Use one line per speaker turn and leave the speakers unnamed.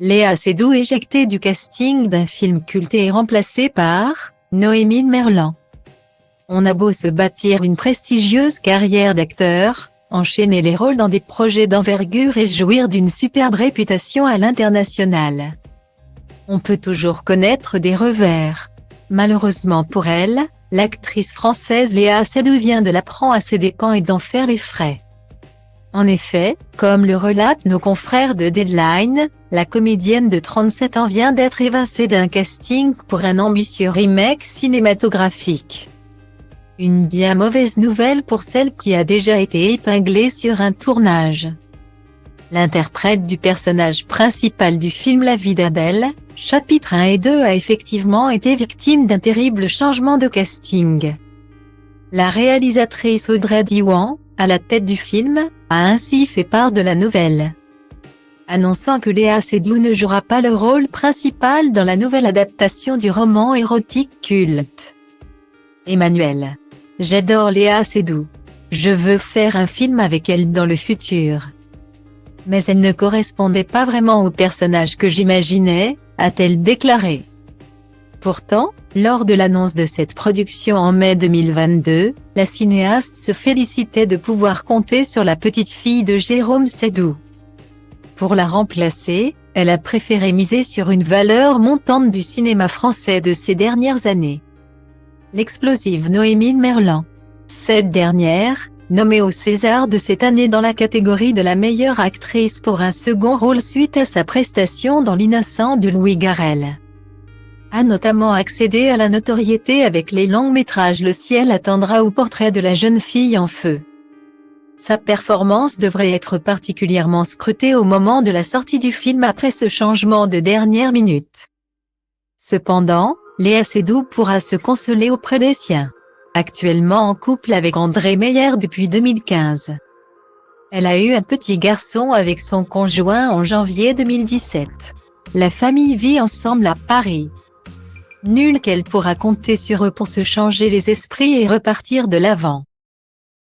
Léa Seydoux éjectée du casting d'un film culte et remplacée par Noémie Merlan. On a beau se bâtir une prestigieuse carrière d'acteur, enchaîner les rôles dans des projets d'envergure et jouir d'une superbe réputation à l'international, on peut toujours connaître des revers. Malheureusement pour elle, l'actrice française Léa Seydoux vient de l'apprendre à ses dépens et d'en faire les frais. En effet, comme le relatent nos confrères de Deadline, la comédienne de 37 ans vient d'être évincée d'un casting pour un ambitieux remake cinématographique. Une bien mauvaise nouvelle pour celle qui a déjà été épinglée sur un tournage. L'interprète du personnage principal du film La vie d'Adèle, chapitres 1 et 2 a effectivement été victime d'un terrible changement de casting. La réalisatrice Audrey Diwan, à la tête du film, a ainsi fait part de la nouvelle, annonçant que Léa Seydoux ne jouera pas le rôle principal dans la nouvelle adaptation du roman érotique culte. Emmanuel. J'adore Léa Seydoux. Je veux faire un film avec elle dans le futur. Mais elle ne correspondait pas vraiment au personnage que j'imaginais, a-t-elle déclaré. Pourtant, lors de l'annonce de cette production en mai 2022, la cinéaste se félicitait de pouvoir compter sur la petite fille de Jérôme Seydoux. Pour la remplacer, elle a préféré miser sur une valeur montante du cinéma français de ces dernières années. L'explosive Noémie Merlan. Cette dernière, nommée au César de cette année dans la catégorie de la meilleure actrice pour un second rôle suite à sa prestation dans L'Innocent de Louis Garrel, a notamment accédé à la notoriété avec les longs-métrages Le ciel attendra ou Portrait de la jeune fille en feu. Sa performance devrait être particulièrement scrutée au moment de la sortie du film après ce changement de dernière minute. Cependant, Léa Seydoux pourra se consoler auprès des siens. Actuellement en couple avec André Meyer depuis 2015. Elle a eu un petit garçon avec son conjoint en janvier 2017. La famille vit ensemble à Paris. Nul qu'elle pourra compter sur eux pour se changer les esprits et repartir de l'avant.